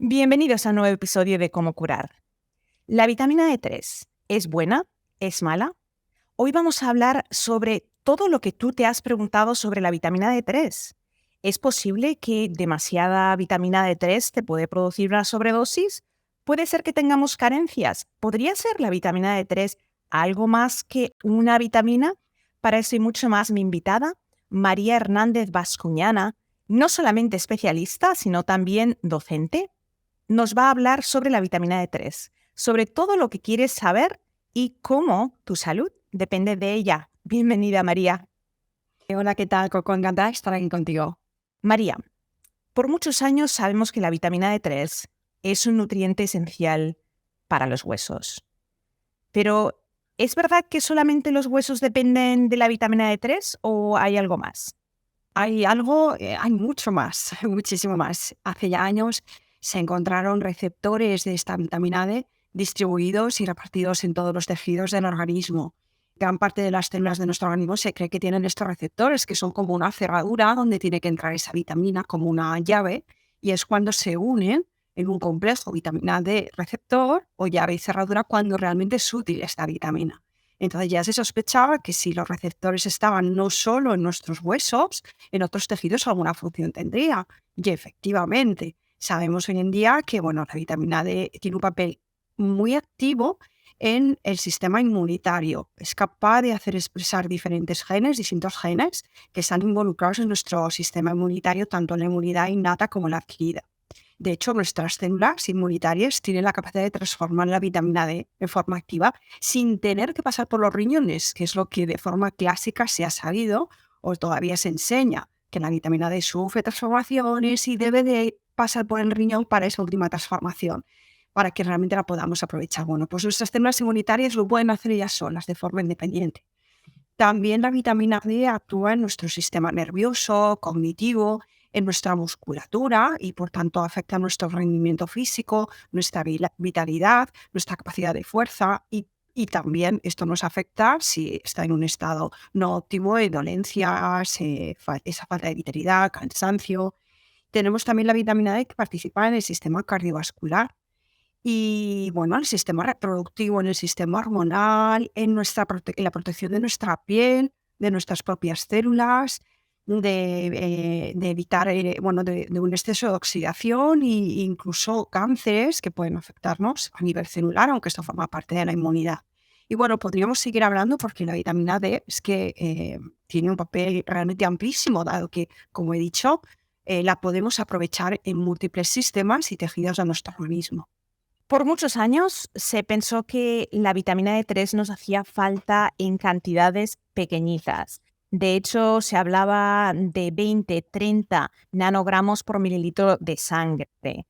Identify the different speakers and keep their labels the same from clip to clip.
Speaker 1: Bienvenidos a un nuevo episodio de Cómo curar. ¿La vitamina D3 es buena? ¿Es mala? Hoy vamos a hablar sobre todo lo que tú te has preguntado sobre la vitamina D3. ¿Es posible que demasiada vitamina D3 te puede producir una sobredosis? ¿Puede ser que tengamos carencias? ¿Podría ser la vitamina D3 algo más que una vitamina? Para eso y mucho más, mi invitada, María Hernández Bascuñana, no solamente especialista, sino también docente, nos va a hablar sobre la vitamina D3, sobre todo lo que quieres saber y cómo tu salud depende de ella. Bienvenida, María.
Speaker 2: Hola, ¿qué tal, Coco? Encantada de estar aquí contigo.
Speaker 1: María, por muchos años sabemos que la vitamina D3 es un nutriente esencial para los huesos. Pero, ¿es verdad que solamente los huesos dependen de la vitamina D3 o hay algo más?
Speaker 2: Hay mucho más, muchísimo más. Hace ya años se encontraron receptores de esta vitamina D distribuidos y repartidos en todos los tejidos del organismo. Gran parte de las células de nuestro organismo se cree que tienen estos receptores, que son como una cerradura donde tiene que entrar esa vitamina, como una llave, y es cuando se unen en un complejo vitamina D receptor o llave y cerradura cuando realmente es útil esta vitamina. Entonces ya se sospechaba que si los receptores estaban no solo en nuestros huesos, en otros tejidos alguna función tendría. Y efectivamente, sabemos hoy en día que la vitamina D tiene un papel muy activo en el sistema inmunitario. Es capaz de hacer expresar diferentes genes, distintos genes, que están involucrados en nuestro sistema inmunitario, tanto en la inmunidad innata como en la adquirida. De hecho, nuestras células inmunitarias tienen la capacidad de transformar la vitamina D en forma activa sin tener que pasar por los riñones, que es lo que de forma clásica se ha sabido o todavía se enseña, que la vitamina D sufre transformaciones y debe de pasar por el riñón para esa última transformación, para que realmente la podamos aprovechar. Bueno, pues nuestras células inmunitarias lo pueden hacer ellas solas, de forma independiente. También la vitamina D actúa en nuestro sistema nervioso, cognitivo, en nuestra musculatura y por tanto afecta nuestro rendimiento físico, nuestra vitalidad, nuestra capacidad de fuerza y también esto nos afecta si está en un estado no óptimo de dolencias, esa falta de vitalidad, cansancio. Tenemos también la vitamina D que participa en el sistema cardiovascular y bueno, el sistema reproductivo, en el sistema hormonal, en la protección de nuestra piel, de nuestras propias células, de evitar de un exceso de oxidación e incluso cánceres que pueden afectarnos a nivel celular, aunque esto forma parte de la inmunidad. Y bueno, podríamos seguir hablando porque la vitamina D es que tiene un papel realmente amplísimo, dado que, como he dicho, la podemos aprovechar en múltiples sistemas y tejidos de nuestro organismo.
Speaker 1: Por muchos años se pensó que la vitamina D3 nos hacía falta en cantidades pequeñitas. De hecho, se hablaba de 20-30 nanogramos por mililitro de sangre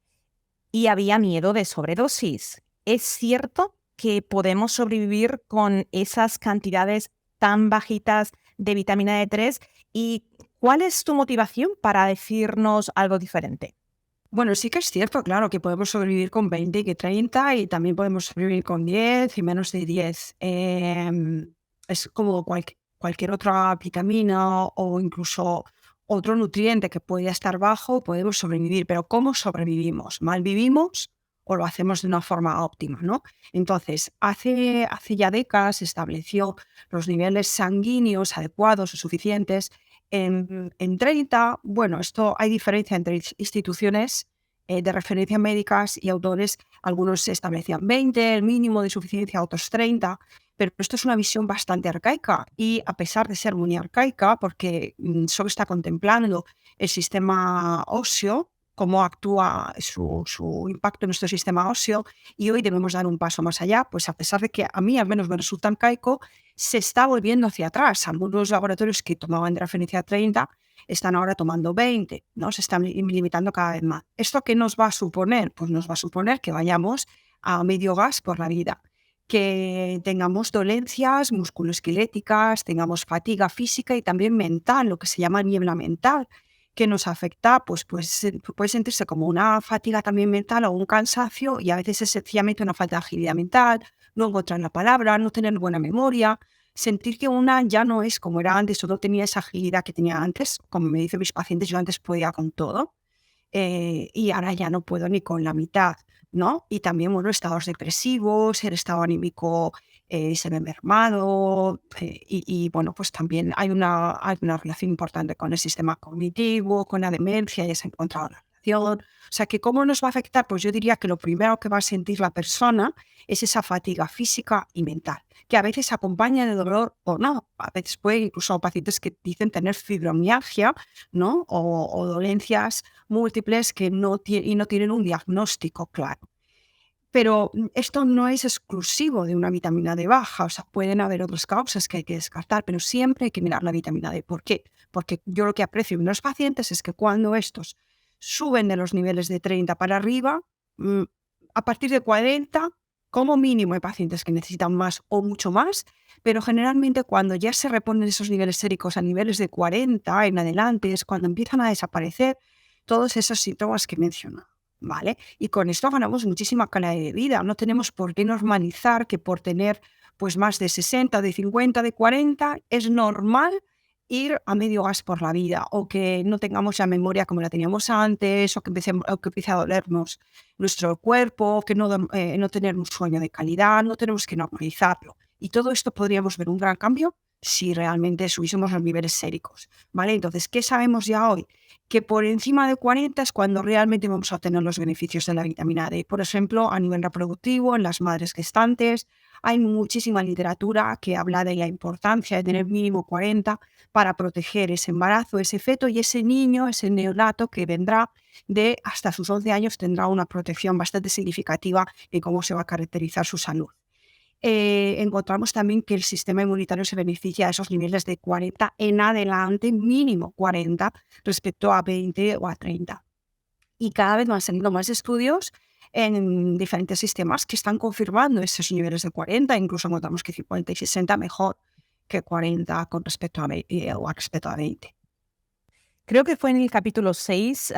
Speaker 1: y había miedo de sobredosis. ¿Es cierto que podemos sobrevivir con esas cantidades tan bajitas de vitamina D3? ¿Y cuál es tu motivación para decirnos algo diferente?
Speaker 2: Bueno, sí que es cierto, claro, que podemos sobrevivir con 20 y que 30 y también podemos sobrevivir con 10 y menos de 10. Es como cualquier otra vitamina o incluso otro nutriente que pueda estar bajo, podemos sobrevivir. Pero ¿cómo sobrevivimos? ¿Mal vivimos o lo hacemos de una forma óptima, ¿no? Entonces, hace ya décadas se estableció los niveles sanguíneos adecuados o suficientes en 30. Bueno, esto hay diferencia entre instituciones de referencia médicas y autores. Algunos establecían 20, el mínimo de suficiencia, otros 30, pero esto es una visión bastante arcaica y a pesar de ser muy arcaica, porque solo está contemplando el sistema óseo, cómo actúa su impacto en nuestro sistema óseo, y hoy debemos dar un paso más allá, pues a pesar de que a mí al menos me resulta arcaico, se está volviendo hacia atrás. Algunos laboratorios que tomaban de referencia 30 están ahora tomando 20, ¿no? Se están limitando cada vez más. ¿Esto qué nos va a suponer? Pues nos va a suponer que vayamos a medio gas por la vida, que tengamos dolencias musculoesqueléticas, tengamos fatiga física y también mental, lo que se llama niebla mental, que nos afecta, pues puede sentirse como una fatiga también mental o un cansancio, y a veces es sencillamente una falta de agilidad mental, no encontrar la palabra, no tener buena memoria, sentir que una ya no es como era antes o no tenía esa agilidad que tenía antes. Como me dicen mis pacientes, yo antes podía con todo. y ahora ya no puedo ni con la mitad, ¿no? Y también, bueno, estados depresivos, el estado anímico se ve mermado bueno, pues también hay una relación importante con el sistema cognitivo, con la demencia, ya se ha encontrado la relación. O sea, que ¿cómo nos va a afectar? Pues yo diría que lo primero que va a sentir la persona es esa fatiga física y mental, que a veces acompaña de dolor o no. A veces puede incluso pacientes que dicen tener fibromialgia, ¿no? O dolencias múltiples que no tienen un diagnóstico claro. Pero esto no es exclusivo de una vitamina D baja, o sea, pueden haber otras causas que hay que descartar, pero siempre hay que mirar la vitamina D. ¿Por qué? Porque yo lo que aprecio en los pacientes es que cuando estos suben de los niveles de 30 para arriba, mm, a partir de 40, como mínimo hay pacientes que necesitan más o mucho más, pero generalmente cuando ya se reponen esos niveles séricos a niveles de 40 en adelante es cuando empiezan a desaparecer todos esos síntomas que he mencionado. ¿Vale? Y con esto ganamos muchísima calidad de vida. No tenemos por qué normalizar que por tener pues más de 60, de 50, de 40 es normal ir a medio gas por la vida, o que no tengamos la memoria como la teníamos antes, o que empiece a dolernos nuestro cuerpo, que no tener un sueño de calidad. No tenemos que normalizarlo. Y todo esto podríamos ver un gran cambio si realmente subiésemos los niveles séricos, ¿vale? Entonces, ¿qué sabemos ya hoy? Que por encima de 40 es cuando realmente vamos a obtener los beneficios de la vitamina D. Por ejemplo, a nivel reproductivo, en las madres gestantes, hay muchísima literatura que habla de la importancia de tener mínimo 40 para proteger ese embarazo, ese feto y ese niño, ese neonato que vendrá de hasta sus 11 años, tendrá una protección bastante significativa en cómo se va a caracterizar su salud. Encontramos también que el sistema inmunitario se beneficia de esos niveles de 40 en adelante, mínimo 40, respecto a 20 o a 30. Y cada vez van saliendo más estudios en diferentes sistemas que están confirmando esos niveles de 40, incluso encontramos que 50 y 60 mejor que 40 con respecto a 20, o respecto a 20.
Speaker 1: Creo que fue en el capítulo 6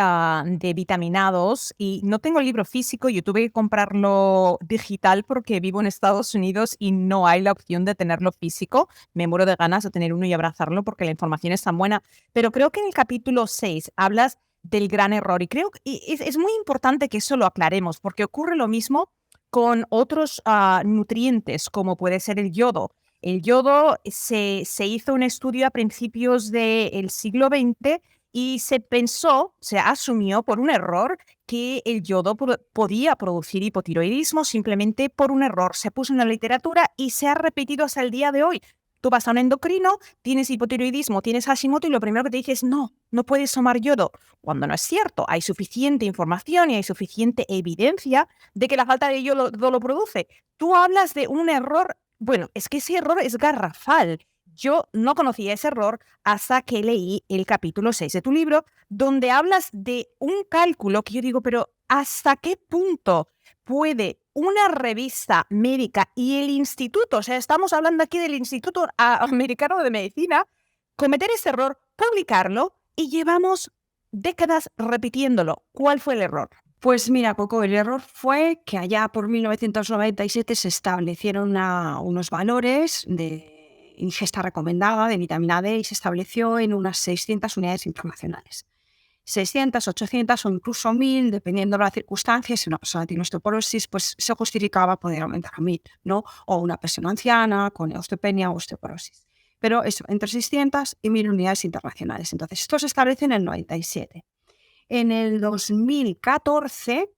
Speaker 1: de Vitaminados y no tengo el libro físico, yo tuve que comprarlo digital porque vivo en Estados Unidos y no hay la opción de tenerlo físico. Me muero de ganas de tener uno y abrazarlo porque la información es tan buena. Pero creo que en el capítulo 6 hablas del gran error y creo que es muy importante que eso lo aclaremos porque ocurre lo mismo con otros nutrientes como puede ser el yodo. El yodo se hizo un estudio a principios del siglo XX y se pensó, se asumió por un error que el yodo podía producir hipotiroidismo simplemente por un error. Se puso en la literatura y se ha repetido hasta el día de hoy. Tú vas a un endocrino, tienes hipotiroidismo, tienes Hashimoto y lo primero que te dice es no puedes tomar yodo. Cuando no es cierto, hay suficiente información y hay suficiente evidencia de que la falta de yodo lo produce. Tú hablas de un error, bueno, es que ese error es garrafal. Yo no conocía ese error hasta que leí el capítulo 6 de tu libro, donde hablas de un cálculo que yo digo, pero ¿hasta qué punto puede una revista médica y el instituto, o sea, estamos hablando aquí del Instituto Americano de Medicina, cometer ese error, publicarlo y llevamos décadas repitiéndolo? ¿Cuál fue el error?
Speaker 2: Pues mira, Coco, el error fue que allá por 1997 se establecieron unos valores de ingesta recomendada de vitamina D y se estableció en unas 600 unidades internacionales. 600, 800 o incluso 1000, dependiendo de las circunstancias. Si una persona tiene osteoporosis, pues se justificaba poder aumentar a 1000, ¿no? O una persona anciana con osteopenia o osteoporosis. Pero eso, entre 600 y 1000 unidades internacionales. Entonces, esto se establece en el 97. En el 2014,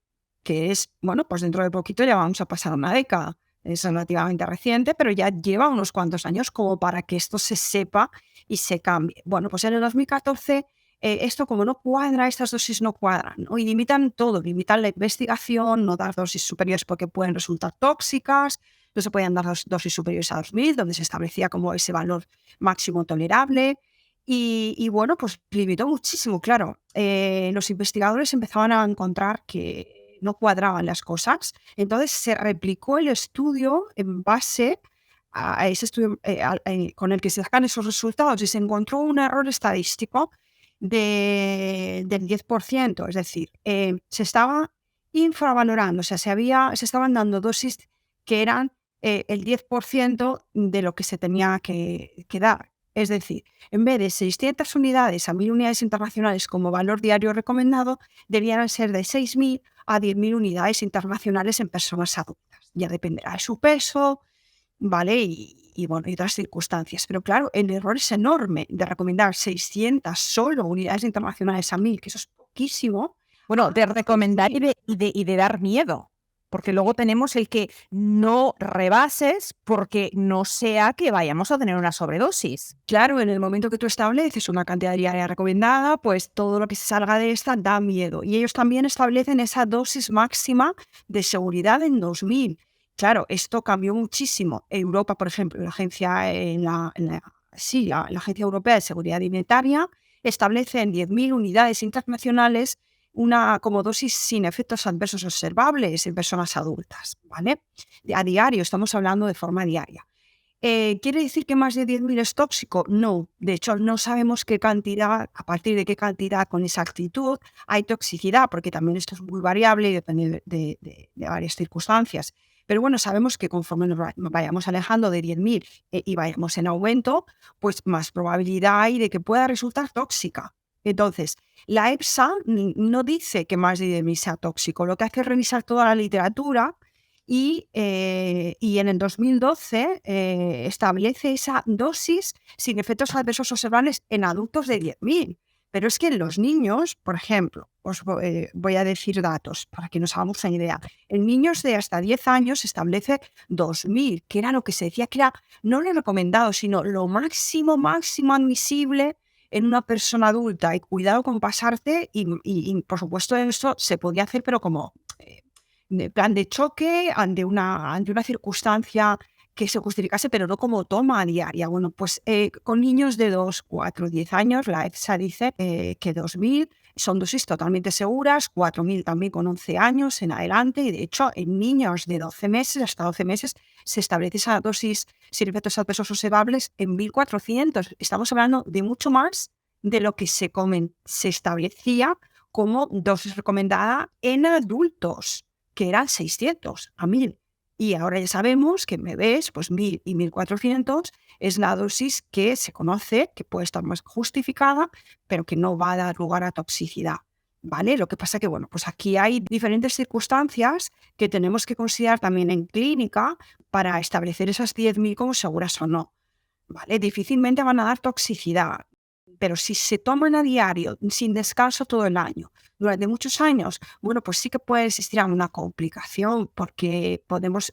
Speaker 2: que es, bueno, pues dentro de poquito ya vamos a pasar una década, es relativamente reciente, pero ya lleva unos cuantos años como para que esto se sepa y se cambie. Bueno, pues en el 2014 esto como no cuadra, estas dosis no cuadran, ¿no? Y limitan todo, limitan la investigación, no dar dosis superiores porque pueden resultar tóxicas, no se pueden dar dosis superiores a 2000, donde se establecía como ese valor máximo tolerable. Y bueno, pues limitó muchísimo, claro. Los investigadores empezaban a encontrar que no cuadraban las cosas. Entonces se replicó el estudio en base a ese estudio con el que se sacan esos resultados y se encontró un error estadístico del 10%. Es decir, se estaba infravalorando, o sea, se estaban dando dosis que eran el 10% de lo que se tenía que dar. Es decir, en vez de 600 unidades a 1.000 unidades internacionales como valor diario recomendado, debieran ser de 6.000 a 10.000 unidades internacionales en personas adultas. Ya dependerá de su peso, ¿vale? Y otras circunstancias. Pero claro, el error es enorme de recomendar 600 solo unidades internacionales a 1.000, que eso es poquísimo.
Speaker 1: Bueno, de recomendar y de dar miedo, porque luego tenemos el que no rebases porque no sea que vayamos a tener una sobredosis.
Speaker 2: Claro, en el momento que tú estableces una cantidad diaria recomendada, pues todo lo que se salga de esta da miedo. Y ellos también establecen esa dosis máxima de seguridad en 2.000. Claro, esto cambió muchísimo. Europa, por ejemplo, la Agencia, la Agencia Europea de Seguridad Alimentaria establece en 10.000 unidades internacionales una como dosis sin efectos adversos observables en personas adultas, ¿vale? A diario, estamos hablando de forma diaria. ¿Quiere decir que más de 10.000 es tóxico? No, de hecho no sabemos qué cantidad, a partir de qué cantidad con exactitud hay toxicidad, porque también esto es muy variable y depende de varias circunstancias. Pero bueno, sabemos que conforme nos vayamos alejando de 10.000 y vayamos en aumento, pues más probabilidad hay de que pueda resultar tóxica. Entonces, la EFSA no dice que más de 10.000 sea tóxico, lo que hace es revisar toda la literatura y en el 2012 establece esa dosis sin efectos adversos observables en adultos de 10.000. Pero es que en los niños, por ejemplo, os voy a decir datos para que nos hagamos una idea. En niños de hasta 10 años se establece 2.000, que era lo que se decía que era no lo recomendado, sino lo máximo admisible en una persona adulta. Y cuidado con pasarte y por supuesto esto se podía hacer, pero como de plan de choque ante una circunstancia que se justificase, pero no como toma diaria. Bueno, pues con niños de 2, 4, 10 años, la EFSA dice que 2.000 son dosis totalmente seguras, 4.000 también con 11 años en adelante, y de hecho en niños de 12 meses, hasta 12 meses, se establece esa dosis sin efectos adversos observables en 1.400. Estamos hablando de mucho más de lo que se establecía como dosis recomendada en adultos, que eran 600 a 1.000. Y ahora ya sabemos que en bebés, pues 1.000 y 1.400 es la dosis que se conoce, que puede estar más justificada, pero que no va a dar lugar a toxicidad, ¿vale? Lo que pasa que, bueno, pues aquí hay diferentes circunstancias que tenemos que considerar también en clínica para establecer esas 10.000 como seguras o no, ¿vale? Difícilmente van a dar toxicidad, pero si se toman a diario, sin descanso todo el año, durante muchos años, bueno, pues sí que puede existir alguna complicación, porque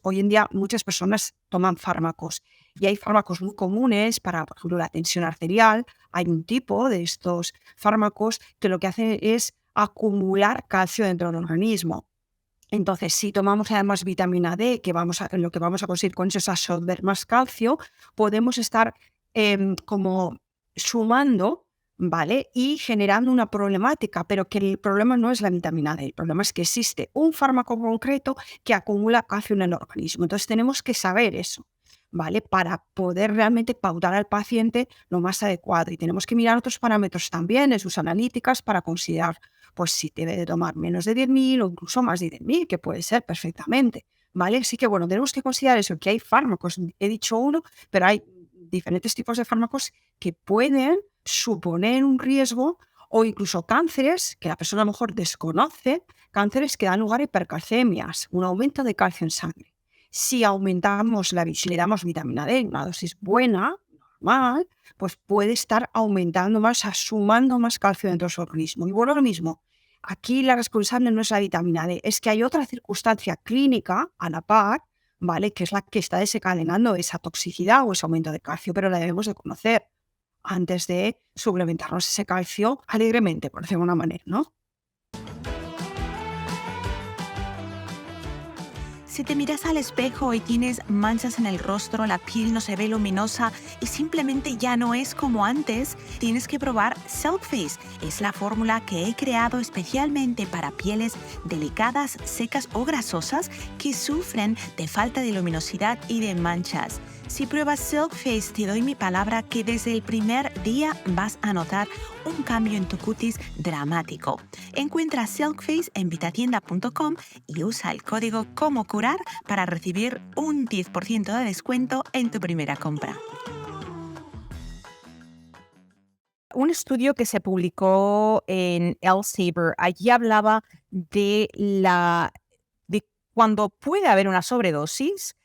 Speaker 2: hoy en día muchas personas toman fármacos y hay fármacos muy comunes para, por ejemplo, la tensión arterial. Hay un tipo de estos fármacos que lo que hace es acumular calcio dentro del organismo. Entonces, si tomamos además vitamina D, lo que vamos a conseguir con eso es absorber más calcio, podemos estar como sumando, ¿vale? Y generando una problemática, pero que el problema no es la vitamina D, el problema es que existe un fármaco concreto que acumula calcio en el organismo. Entonces, tenemos que saber eso, ¿vale? Para poder realmente pautar al paciente lo más adecuado. Y tenemos que mirar otros parámetros también en sus analíticas para considerar pues si debe de tomar menos de 10.000 o incluso más de 10.000, que puede ser perfectamente, ¿vale? Así que, bueno, tenemos que considerar eso, que hay fármacos, he dicho uno, pero hay diferentes tipos de fármacos que pueden suponer un riesgo o incluso cánceres que la persona a lo mejor desconoce, cánceres que dan lugar a hipercalcemias, un aumento de calcio en sangre. Si si le damos vitamina D, una dosis buena, normal, pues puede estar aumentando más, sumando más calcio dentro de su organismo. Y bueno, lo mismo, aquí la responsable no es la vitamina D, es que hay otra circunstancia clínica a la par, ¿vale? Que es la que está desencadenando esa toxicidad o ese aumento de calcio, pero la debemos de conocer antes de suplementarnos ese calcio alegremente, por decirlo de una manera, ¿no?
Speaker 1: Si te miras al espejo y tienes manchas en el rostro, la piel no se ve luminosa y simplemente ya no es como antes, tienes que probar Silk Face. Es la fórmula que he creado especialmente para pieles delicadas, secas o grasosas que sufren de falta de luminosidad y de manchas. Si pruebas Silk Face, te doy mi palabra que desde el primer día vas a notar un cambio en tu cutis dramático. Encuentra Silk Face en vitatienda.com y usa el código Como Curar para recibir un 10% de descuento en tu primera compra. un estudio que se publicó en Elsevier. Allí hablaba de cuando puede haber una sobredosis,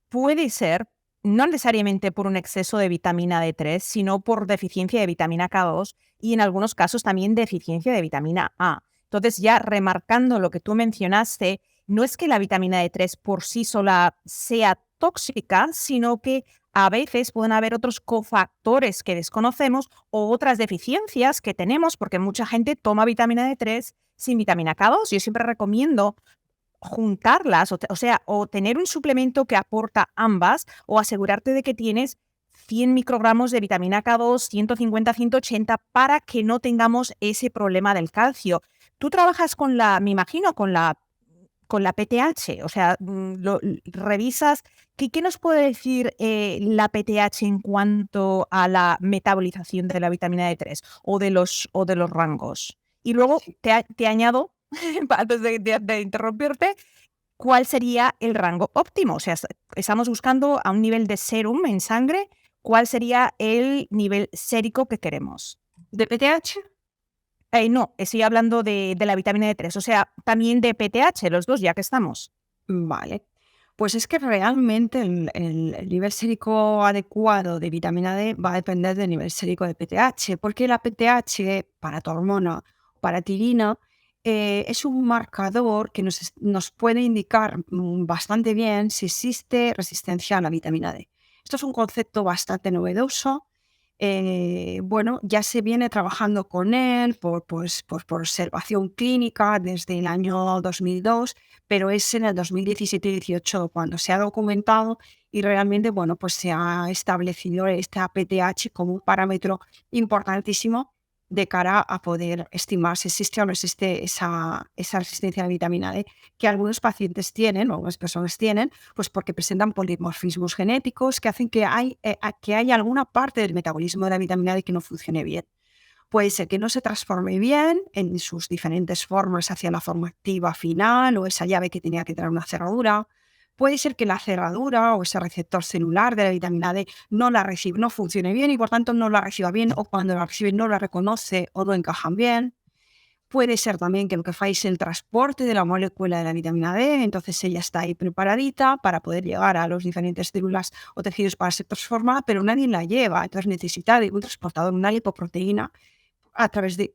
Speaker 1: puede ser no necesariamente por un exceso de vitamina D3, sino por deficiencia de vitamina K2 y en algunos casos también deficiencia de vitamina A. Entonces, ya remarcando lo que tú mencionaste, no es que la vitamina D3 por sí sola sea tóxica, sino que a veces pueden haber otros cofactores que desconocemos o otras deficiencias que tenemos, porque mucha gente toma vitamina D3 sin vitamina K2. Yo siempre recomiendo juntarlas, o tener un suplemento que aporta ambas, o asegurarte de que tienes 100 microgramos de vitamina K2, 150, 180, para que no tengamos ese problema del calcio. Tú trabajas me imagino, con la PTH, o sea, revisas. ¿Qué nos puede decir la PTH en cuanto a la metabolización de la vitamina D3 o de los rangos? Y luego
Speaker 2: Sí.
Speaker 1: te añado, antes de interrumpirte, ¿cuál sería el rango óptimo? O sea, estamos buscando a un nivel de serum en sangre. ¿Cuál sería el nivel sérico que queremos?
Speaker 2: ¿De PTH?
Speaker 1: No, estoy hablando de la vitamina D3, o sea, también de PTH, los dos, ya que estamos.
Speaker 2: Vale. Pues es que realmente el nivel sérico adecuado de vitamina D va a depender del nivel sérico de PTH, porque la PTH, para tu hormona, para tirina, es un marcador que nos puede indicar bastante bien si existe resistencia a la vitamina D. Esto es un concepto bastante novedoso. Bueno, ya se viene trabajando con él por observación clínica desde el año 2002, pero es en el 2017 y 18 cuando se ha documentado y realmente, bueno, pues se ha establecido esta PTH como un parámetro importantísimo de cara a poder estimar si existe o no existe esa resistencia a la vitamina D que algunos pacientes tienen o algunas personas tienen, pues porque presentan polimorfismos genéticos que hacen que haya alguna parte del metabolismo de la vitamina D que no funcione bien. Puede ser que no se transforme bien en sus diferentes formas hacia la forma activa final o esa llave que tenía que traer una cerradura. Puede ser que la cerradura o ese receptor celular de la vitamina D no funcione bien y por tanto no la reciba bien, o cuando la recibe no la reconoce o no encajan bien. Puede ser también que lo que falle es el transporte de la molécula de la vitamina D, entonces ella está ahí preparadita para poder llegar a los diferentes células o tejidos para ser transformada, pero nadie la lleva, entonces necesita de un transportador, una lipoproteína a través de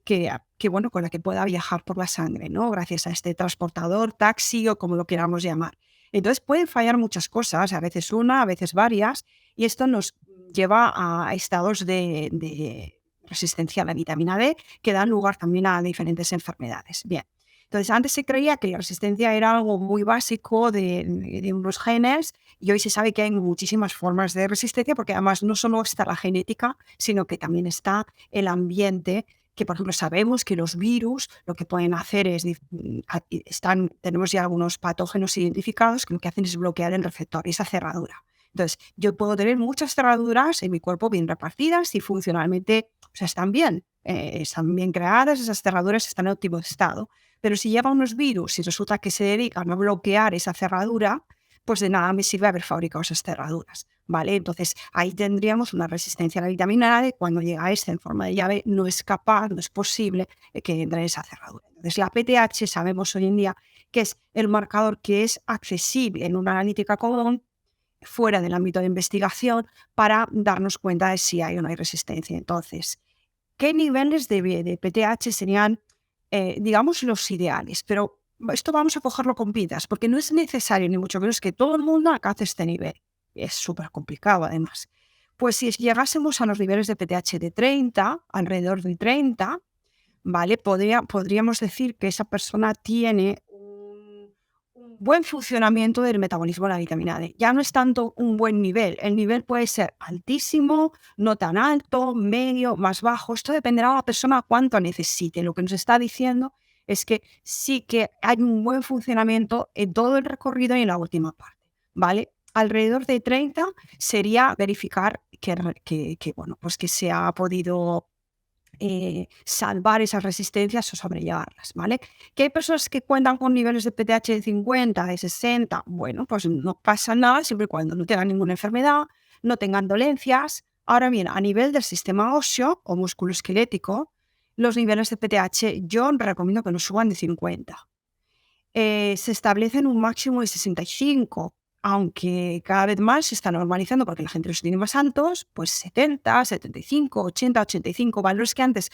Speaker 2: bueno, con la que pueda viajar por la sangre, ¿no? Gracias a este transportador, taxi o como lo queramos llamar. Entonces pueden fallar muchas cosas, a veces una, a veces varias, y esto nos lleva a estados de resistencia a la vitamina D que dan lugar también a diferentes enfermedades. Bien, entonces antes se creía que la resistencia era algo muy básico de unos genes y hoy se sabe que hay muchísimas formas de resistencia porque además no solo está la genética, sino que también está el ambiente, que por ejemplo sabemos que los virus lo que pueden hacer es, tenemos ya algunos patógenos identificados que lo que hacen es bloquear el receptor y esa cerradura. Entonces, yo puedo tener muchas cerraduras en mi cuerpo bien repartidas y funcionalmente, o sea, están bien creadas, esas cerraduras están en óptimo estado. Pero si lleva unos virus y resulta que se dedican a bloquear esa cerradura, pues de nada me sirve haber fabricado esas cerraduras, ¿vale? Entonces ahí tendríamos una resistencia a la vitamina D. Cuando llega esta en forma de llave, no es posible que entre esa cerradura. Entonces la PTH sabemos hoy en día que es el marcador que es accesible en una analítica común fuera del ámbito de investigación para darnos cuenta de si hay o no hay resistencia. Entonces, ¿qué niveles de PTH serían, digamos, los ideales? Pero esto vamos a cogerlo con pinzas, porque no es necesario, ni mucho menos, que todo el mundo alcance este nivel. Es súper complicado, además. Pues si llegásemos a los niveles de PTH de 30, alrededor de 30, ¿vale? Podríamos decir que esa persona tiene un buen funcionamiento del metabolismo de la vitamina D. Ya no es tanto un buen nivel. El nivel puede ser altísimo, no tan alto, medio, más bajo. Esto dependerá de la persona cuánto necesite. Lo que nos está diciendo es que sí que hay un buen funcionamiento en todo el recorrido y en la última parte, ¿vale? Alrededor de 30 sería verificar bueno, pues que se ha podido salvar esas resistencias o sobrellevarlas, ¿vale? Que hay personas que cuentan con niveles de PTH de 50, de 60, bueno, pues no pasa nada siempre y cuando no tengan ninguna enfermedad, no tengan dolencias, Ahora bien, a nivel del sistema óseo o musculoesquelético, los niveles de PTH yo recomiendo que no suban de 50. Se establecen un máximo de 65, aunque cada vez más se está normalizando porque la gente los tiene más altos, pues 70, 75, 80, 85, valores que antes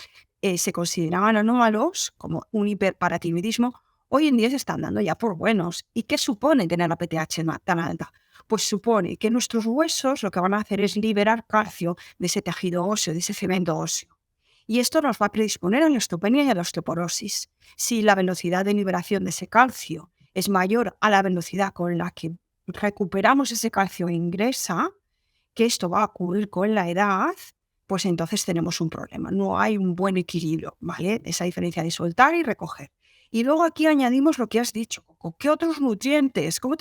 Speaker 2: se consideraban anómalos, como un hiperparatiroidismo, hoy en día se están dando ya por buenos. ¿Y qué supone tener la PTH tan alta? Pues supone que nuestros huesos lo que van a hacer es liberar calcio de ese tejido óseo, de ese cemento óseo. Y esto nos va a predisponer a la osteopenia y a la osteoporosis. Si la velocidad de liberación de ese calcio es mayor a la velocidad con la que recuperamos ese calcio e ingresa, que esto va a ocurrir con la edad, pues entonces tenemos un problema. No hay un buen equilibrio, ¿vale? Esa diferencia de soltar y recoger. Y luego aquí añadimos lo que has dicho, Coco. ¿Qué otros nutrientes? ¿Cómo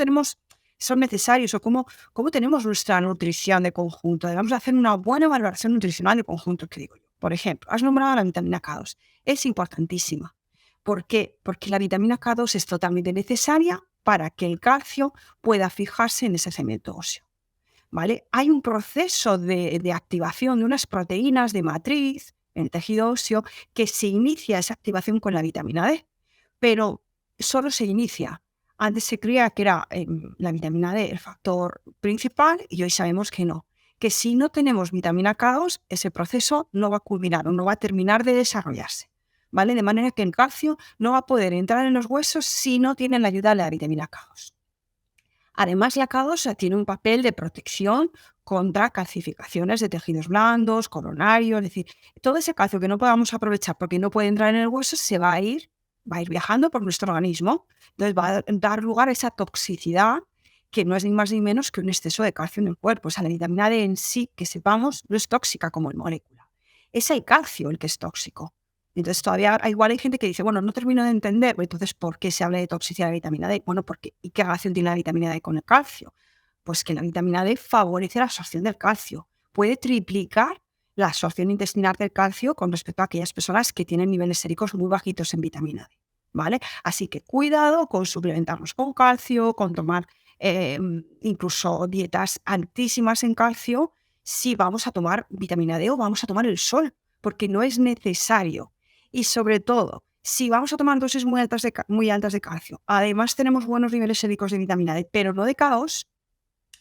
Speaker 2: son necesarios o cómo tenemos nuestra nutrición de conjunto? Debemos hacer una buena valoración nutricional de conjunto, que digo yo. Por ejemplo, has nombrado la vitamina K2. Es importantísima. ¿Por qué? Porque la vitamina K2 es totalmente necesaria para que el calcio pueda fijarse en ese cemento óseo, ¿vale? Hay un proceso de activación de unas proteínas de matriz en el tejido óseo que se inicia esa activación con la vitamina D, pero solo se inicia. Antes se creía que era la vitamina D el factor principal y hoy sabemos que no. Que si no tenemos vitamina K2, ese proceso no va a culminar o no va a terminar de desarrollarse, ¿vale? De manera que el calcio no va a poder entrar en los huesos si no tiene la ayuda de la vitamina K2. Además, la K2 tiene un papel de protección contra calcificaciones de tejidos blandos, coronarios, es decir, todo ese calcio que no podamos aprovechar porque no puede entrar en el hueso se va a ir viajando por nuestro organismo. Entonces va a dar lugar a esa toxicidad que no es ni más ni menos que un exceso de calcio en el cuerpo. O sea, la vitamina D en sí, que sepamos, no es tóxica como molécula. Es el calcio el que es tóxico. Entonces todavía igual hay gente que dice, bueno, no termino de entender, entonces, ¿por qué se habla de toxicidad de la vitamina D? Bueno, porque ¿y qué relación tiene la vitamina D con el calcio? Pues que la vitamina D favorece la absorción del calcio. Puede triplicar la absorción intestinal del calcio con respecto a aquellas personas que tienen niveles séricos muy bajitos en vitamina D, ¿vale? Así que cuidado con suplementarnos con calcio, con tomar incluso dietas altísimas en calcio si vamos a tomar vitamina D o vamos a tomar el sol, porque no es necesario. Y sobre todo, si vamos a tomar dosis muy altas de calcio, además tenemos buenos niveles séricos de vitamina D, pero no de K2,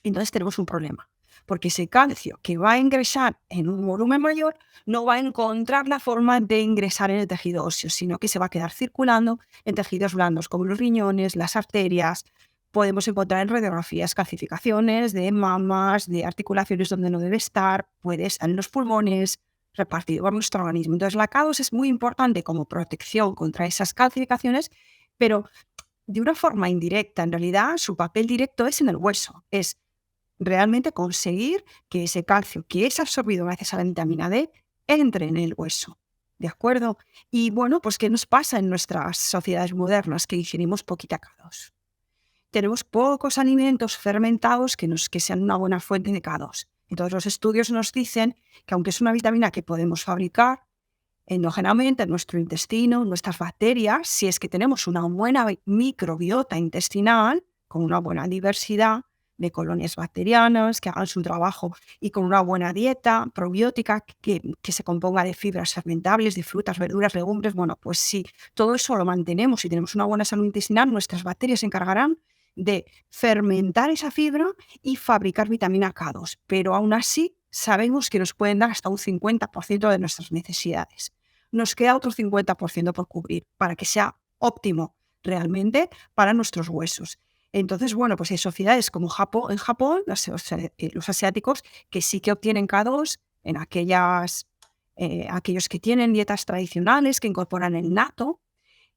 Speaker 2: entonces tenemos un problema. Porque ese calcio que va a ingresar en un volumen mayor no va a encontrar la forma de ingresar en el tejido óseo, sino que se va a quedar circulando en tejidos blandos como los riñones, las arterias. Podemos encontrar en radiografías calcificaciones de mamas, de articulaciones donde no debe estar, puede estar en los pulmones, repartido por nuestro organismo. Entonces, la K2 es muy importante como protección contra esas calcificaciones, pero de una forma indirecta. En realidad, su papel directo es en el hueso, es realmente conseguir que ese calcio que es absorbido gracias a la vitamina D entre en el hueso. ¿De acuerdo? Y bueno, pues ¿qué nos pasa en nuestras sociedades modernas? Que ingerimos poquita K2. Tenemos pocos alimentos fermentados que sean una buena fuente de K2. Entonces los estudios nos dicen que aunque es una vitamina que podemos fabricar endógenamente en nuestro intestino, nuestras bacterias, si es que tenemos una buena microbiota intestinal, con una buena diversidad de colonias bacterianas que hagan su trabajo y con una buena dieta probiótica que se componga de fibras fermentables, de frutas, verduras, legumbres, bueno, pues si todo eso lo mantenemos y tenemos una buena salud intestinal, nuestras bacterias se encargarán de fermentar esa fibra y fabricar vitamina K2, pero aún así sabemos que nos pueden dar hasta un 50% de nuestras necesidades. Nos queda otro 50% por cubrir para que sea óptimo realmente para nuestros huesos. Entonces, bueno, pues hay sociedades como en Japón, los asiáticos, que sí que obtienen K2 en aquellos que tienen dietas tradicionales, que incorporan el natto,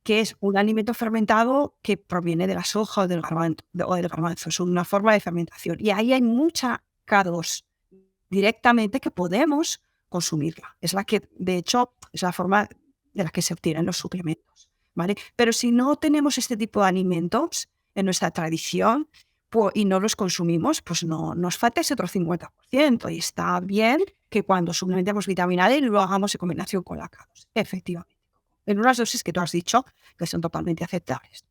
Speaker 2: que es un alimento fermentado que proviene de la soja o del garbanzo. Es una forma de fermentación. Y ahí hay mucha K2 directamente que podemos consumirla. Es la que, de hecho, es la forma de la que se obtienen los suplementos, ¿vale? Pero si no tenemos este tipo de alimentos en nuestra tradición y no los consumimos, pues no nos falta ese otro 50%. Y está bien que cuando suplementemos vitamina D lo hagamos en combinación con la K2, efectivamente, en unas dosis que tú has dicho que son totalmente aceptables.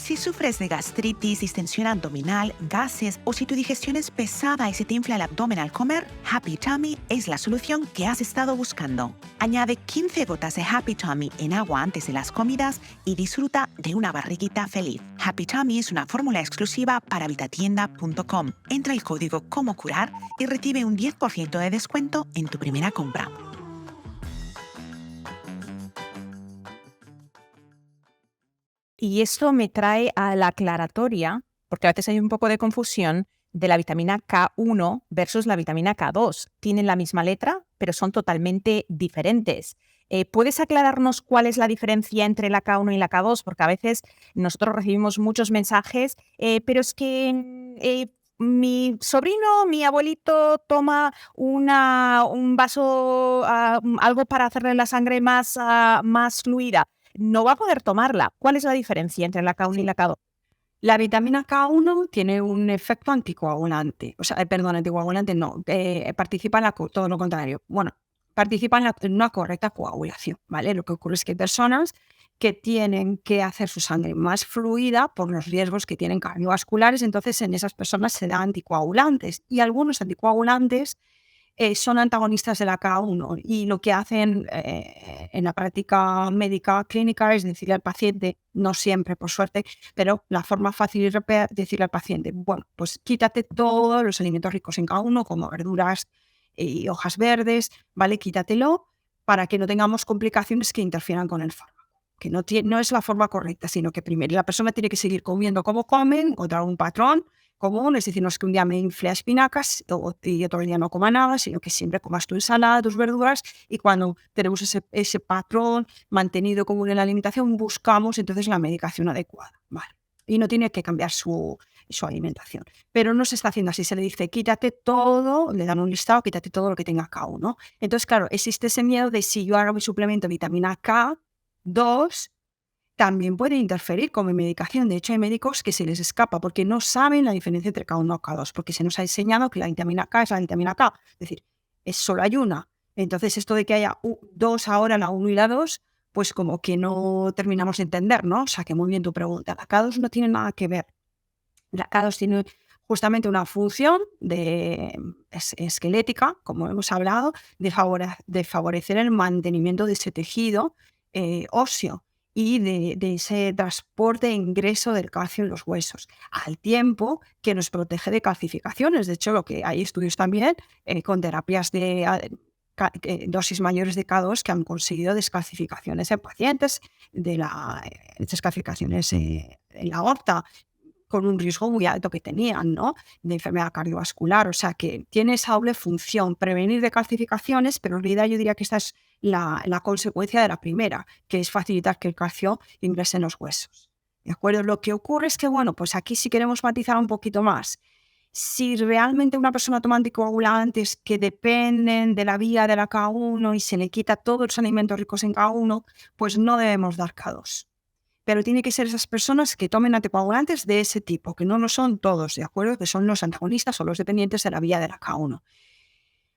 Speaker 1: Si sufres de gastritis, distensión abdominal, gases o si tu digestión es pesada y se te infla el abdomen al comer, Happy Tummy es la solución que has estado buscando. Añade 15 gotas de Happy Tummy en agua antes de las comidas y disfruta de una barriguita feliz. Happy Tummy es una fórmula exclusiva para vitatienda.com. Entra el código Cómo Curar y recibe un 10% de descuento en tu primera compra. Y esto me trae a la aclaratoria, porque a veces hay un poco de confusión, de la vitamina K1 versus la vitamina K2. Tienen la misma letra, pero son totalmente diferentes. ¿Puedes aclararnos cuál es la diferencia entre la K1 y la K2? Porque a veces nosotros recibimos muchos mensajes, pero es que mi sobrino, mi abuelito toma un vaso, algo para hacerle la sangre más fluida. No va a poder tomarla. ¿Cuál es la diferencia entre la K1 y la K2?
Speaker 2: La vitamina K1 tiene un efecto anticoagulante, anticoagulante no, participa en todo lo contrario. Bueno, participa en una correcta coagulación, ¿vale? Lo que ocurre es que hay personas que tienen que hacer su sangre más fluida por los riesgos que tienen cardiovasculares, entonces en esas personas se dan anticoagulantes y algunos anticoagulantes son antagonistas de la K1 y lo que hacen en la práctica médica clínica es decirle al paciente, no siempre por suerte, pero la forma fácil y rápida es decirle al paciente, bueno, pues quítate todos los alimentos ricos en K1 como verduras y hojas verdes, ¿vale? Quítatelo para que no tengamos complicaciones que interfieran con el fármaco. Que no es la forma correcta, sino que primero la persona tiene que seguir comiendo como comen, encontrar un patrón común, es decir, no es que un día me infle a espinacas y otro día no coma nada, sino que siempre comas tu ensalada, tus verduras, y cuando tenemos ese patrón mantenido común en la alimentación, buscamos entonces la medicación adecuada, ¿vale? Y no tiene que cambiar su alimentación. Pero no se está haciendo así, se le dice quítate todo, le dan un listado, quítate todo lo que tenga K1. Entonces, claro, existe ese miedo de si yo hago mi suplemento de vitamina K2, también puede interferir con mi medicación. De hecho, hay médicos que se les escapa porque no saben la diferencia entre K1 y K2, porque se nos ha enseñado que la vitamina K es la vitamina K. Es decir, solo hay una. Entonces, esto de que haya dos ahora, la 1 y la 2, pues como que no terminamos de entender, ¿no? O sea, que muy bien tu pregunta. La K2 no tiene nada que ver. La K2 tiene justamente una función esquelética, como hemos hablado, de favorecer el mantenimiento de ese tejido óseo y de ese transporte e ingreso del calcio en los huesos, al tiempo que nos protege de calcificaciones. De hecho, hay estudios también con terapias de dosis mayores de K2 que han conseguido descalcificaciones en pacientes, descalcificaciones en la aorta, con un riesgo muy alto que tenían, ¿no? De enfermedad cardiovascular. O sea, que tiene esa doble función, prevenir de calcificaciones, pero en realidad yo diría que esta es la consecuencia de la primera, que es facilitar que el calcio ingrese en los huesos. ¿De acuerdo? Lo que ocurre es que, bueno, pues aquí sí queremos matizar un poquito más. Si realmente una persona toma anticoagulantes que dependen de la vía de la K1 y se le quita todos los alimentos ricos en K1, pues no debemos dar K2. Pero tiene que ser esas personas que tomen anticoagulantes de ese tipo, que no lo son todos, ¿de acuerdo? Que son los antagonistas o los dependientes de la vía de la K1.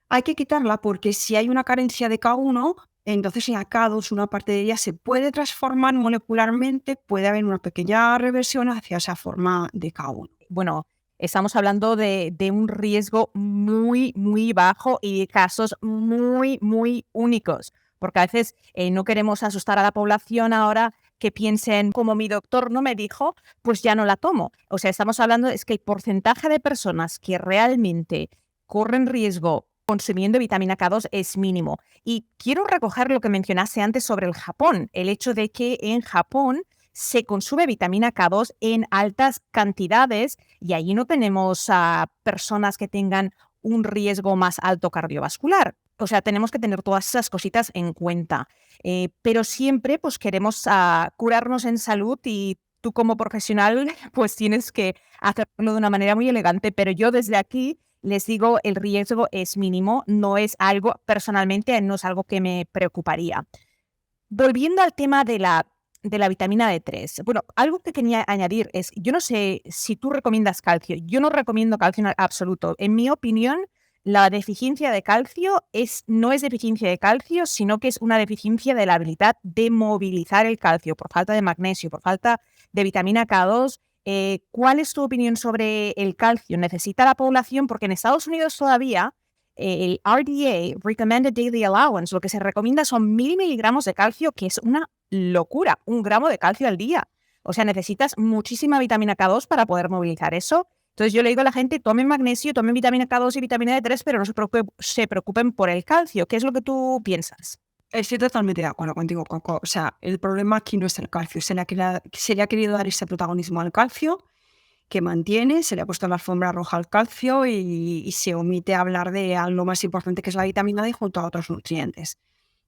Speaker 2: Hay que quitarla porque si hay una carencia de K1, entonces en la K2 una parte de ella se puede transformar molecularmente, puede haber una pequeña reversión hacia esa forma de K1.
Speaker 1: Bueno, estamos hablando de un riesgo muy, muy bajo y de casos muy, muy únicos, porque a veces no queremos asustar a la población ahora que piensen, como mi doctor no me dijo, pues ya no la tomo. O sea, estamos hablando, es que el porcentaje de personas que realmente corren riesgo consumiendo vitamina K2 es mínimo. Y quiero recoger lo que mencionaste antes sobre el Japón, el hecho de que en Japón se consume vitamina K2 en altas cantidades y allí no tenemos a personas que tengan un riesgo más alto cardiovascular. O sea, tenemos que tener todas esas cositas en cuenta. Pero siempre pues queremos curarnos en salud y tú como profesional pues tienes que hacerlo de una manera muy elegante, pero yo desde aquí les digo, el riesgo es mínimo, no es algo, personalmente, no es algo que me preocuparía. Volviendo al tema de la vitamina D3, bueno, algo que quería añadir es, yo no sé si tú recomiendas calcio, yo no recomiendo calcio en absoluto. En mi opinión, la deficiencia de calcio no es deficiencia de calcio, sino que es una deficiencia de la habilidad de movilizar el calcio por falta de magnesio, por falta de vitamina K2. ¿Cuál es tu opinión sobre el calcio? ¿Necesita la población? Porque en Estados Unidos todavía el RDA, Recommended Daily Allowance, lo que se recomienda son 1000 miligramos de calcio, que es una locura, 1 gramo de calcio al día. O sea, necesitas muchísima vitamina K2 para poder movilizar eso. Entonces yo le digo a la gente, tomen magnesio, tomen vitamina K2 y vitamina D3, pero no se preocupen por el calcio. ¿Qué es lo que tú piensas?
Speaker 2: Estoy totalmente de acuerdo contigo, Coco. O sea, el problema aquí no es el calcio. Se le ha querido dar ese protagonismo al calcio que mantiene, se le ha puesto la alfombra roja al calcio y se omite hablar de lo más importante que es la vitamina D junto a otros nutrientes.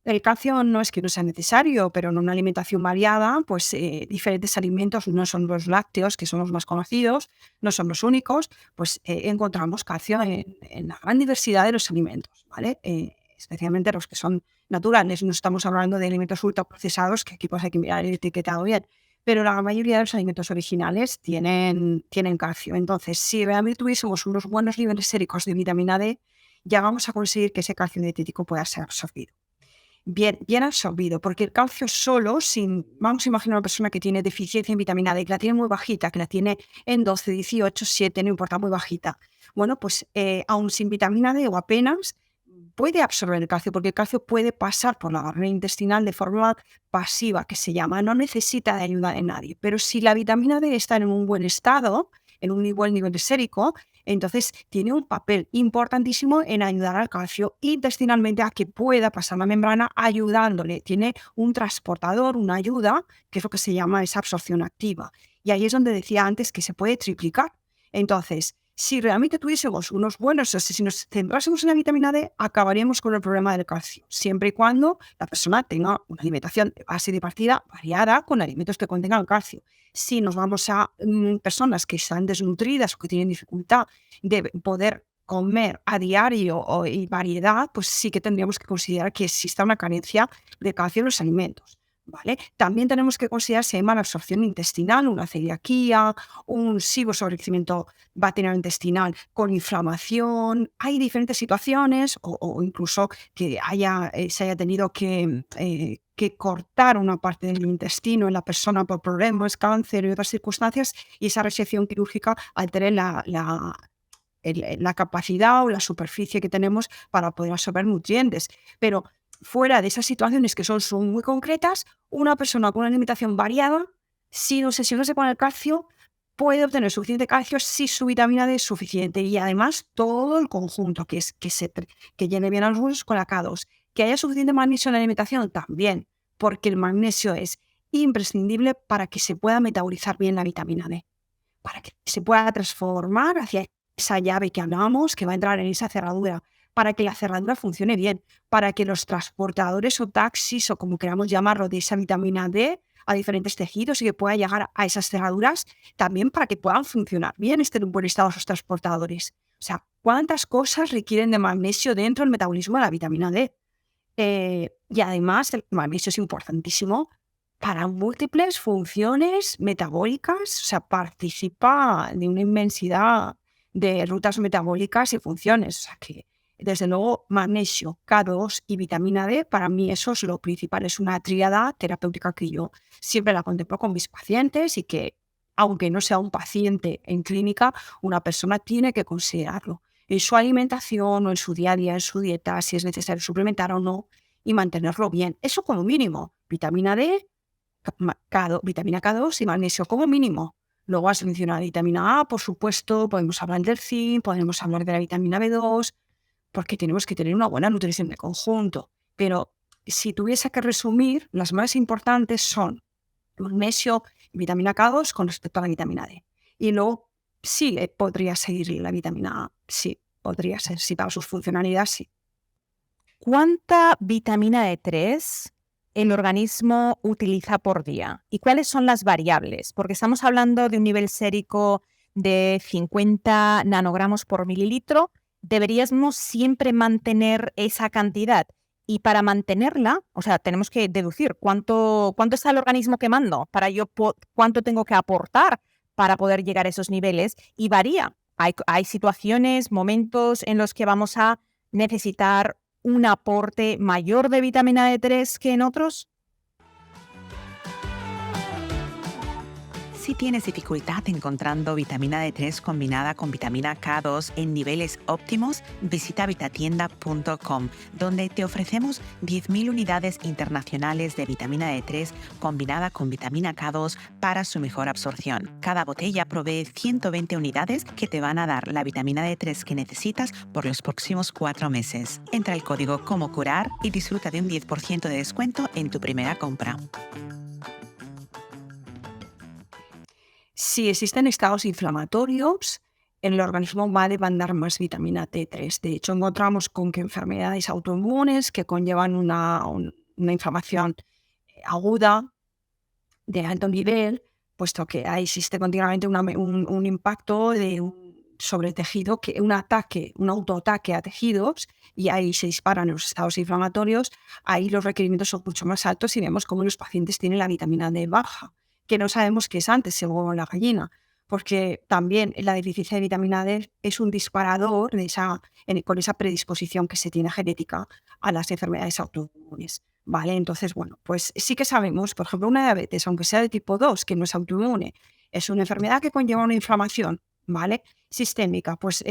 Speaker 2: El calcio no es que no sea necesario, pero en una alimentación variada, pues diferentes alimentos, no son los lácteos, que son los más conocidos, no son los únicos, pues encontramos calcio en la gran diversidad de los alimentos, ¿vale? Especialmente los que son naturales. No estamos hablando de alimentos ultraprocesados, que aquí pues hay que mirar el etiquetado bien, pero la mayoría de los alimentos originales tienen calcio. Entonces, si realmente tuviésemos unos buenos niveles séricos de vitamina D, ya vamos a conseguir que ese calcio dietético pueda ser absorbido. Bien absorbido, porque el calcio solo, vamos a imaginar una persona que tiene deficiencia en vitamina D, que la tiene muy bajita, que la tiene en 12, 18, 7, no importa, muy bajita. Bueno, pues aún sin vitamina D o apenas, puede absorber el calcio, porque el calcio puede pasar por la barrera intestinal de forma pasiva, que se llama, no necesita de ayuda de nadie. Pero si la vitamina D está en un buen estado, en un buen nivel sérico, entonces tiene un papel importantísimo en ayudar al calcio intestinalmente a que pueda pasar la membrana ayudándole. Tiene un transportador, una ayuda, que es lo que se llama esa absorción activa. Y ahí es donde decía antes que se puede triplicar. Entonces, si realmente tuviésemos unos buenos, o sea, si nos centrásemos en la vitamina D, acabaríamos con el problema del calcio, siempre y cuando la persona tenga una alimentación de base de partida variada con alimentos que contengan calcio. Si nos vamos a personas que están desnutridas o que tienen dificultad de poder comer a diario y variedad, pues sí que tendríamos que considerar que exista una carencia de calcio en los alimentos. ¿Vale? También tenemos que considerar si hay mala absorción intestinal, una celiaquía, un sobrecrecimiento bacteriano intestinal con inflamación. Hay diferentes situaciones o incluso que se haya tenido que cortar una parte del intestino en la persona por problemas, cáncer y otras circunstancias, y esa resección quirúrgica altere la capacidad o la superficie que tenemos para poder absorber nutrientes. Pero fuera de esas situaciones que son muy concretas, una persona con una alimentación variada, sin obsesionarse con el calcio, puede obtener suficiente calcio si su vitamina D es suficiente. Y además todo el conjunto, que llene bien a los huesos con la K2. Que haya suficiente magnesio en la alimentación también, porque el magnesio es imprescindible para que se pueda metabolizar bien la vitamina D, para que se pueda transformar hacia esa llave que hablábamos, que va a entrar en esa cerradura, para que la cerradura funcione bien, para que los transportadores o taxis, o como queramos llamarlo, de esa vitamina D a diferentes tejidos y que pueda llegar a esas cerraduras, también para que puedan funcionar bien, estén en buen estado esos transportadores. O sea, ¿cuántas cosas requieren de magnesio dentro del metabolismo de la vitamina D? Y además el magnesio es importantísimo para múltiples funciones metabólicas, o sea, participa de una inmensidad de rutas metabólicas y funciones. O sea que, desde luego, magnesio, K2 y vitamina D, para mí eso es lo principal. Es una tríada terapéutica que yo siempre la contemplo con mis pacientes y que, aunque no sea un paciente en clínica, una persona tiene que considerarlo en su alimentación o en su día a día, en su dieta, si es necesario suplementar o no, y mantenerlo bien. Eso como mínimo. Vitamina D, vitamina K2 y magnesio como mínimo. Luego has mencionado la vitamina A, por supuesto, podemos hablar del zinc, podemos hablar de la vitamina B2, porque tenemos que tener una buena nutrición de conjunto. Pero si tuviese que resumir, las más importantes son magnesio y vitamina K2 con respecto a la vitamina D. Y luego sí podría seguir la vitamina A, sí, podría ser, sí, para sus funcionalidades, sí.
Speaker 1: ¿Cuánta vitamina D3 el organismo utiliza por día? ¿Y cuáles son las variables? Porque estamos hablando de un nivel sérico de 50 nanogramos por mililitro. Deberíamos siempre mantener esa cantidad. Y para mantenerla, o sea, tenemos que deducir cuánto está el organismo quemando para cuánto tengo que aportar para poder llegar a esos niveles. Y varía. Hay situaciones, momentos en los que vamos a necesitar un aporte mayor de vitamina D3 que en otros.
Speaker 3: Si tienes dificultad encontrando vitamina D3 combinada con vitamina K2 en niveles óptimos, visita vitatienda.com, donde te ofrecemos 10.000 unidades internacionales de vitamina D3 combinada con vitamina K2 para su mejor absorción. Cada botella provee 120 unidades que te van a dar la vitamina D3 que necesitas por los próximos 4 meses. Entra el código Como Curar y disfruta de un 10% de descuento en tu primera compra.
Speaker 2: Si existen estados inflamatorios, el organismo va a demandar más vitamina D3. De hecho, encontramos con que enfermedades autoinmunes que conllevan una inflamación aguda de alto nivel, puesto que ahí existe continuamente un impacto sobre el tejido, un autoataque a tejidos, y ahí se disparan los estados inflamatorios. Ahí los requerimientos son mucho más altos y vemos cómo los pacientes tienen la vitamina D baja, que no sabemos qué es antes, el huevo o la gallina, porque también la deficiencia de vitamina D es un disparador con esa predisposición que se tiene genética a las enfermedades autoinmunes. Vale, entonces, bueno, pues sí que sabemos, por ejemplo, una diabetes, aunque sea de tipo 2, que no es autoinmune, es una enfermedad que conlleva una inflamación, ¿vale? Sistémica. Pues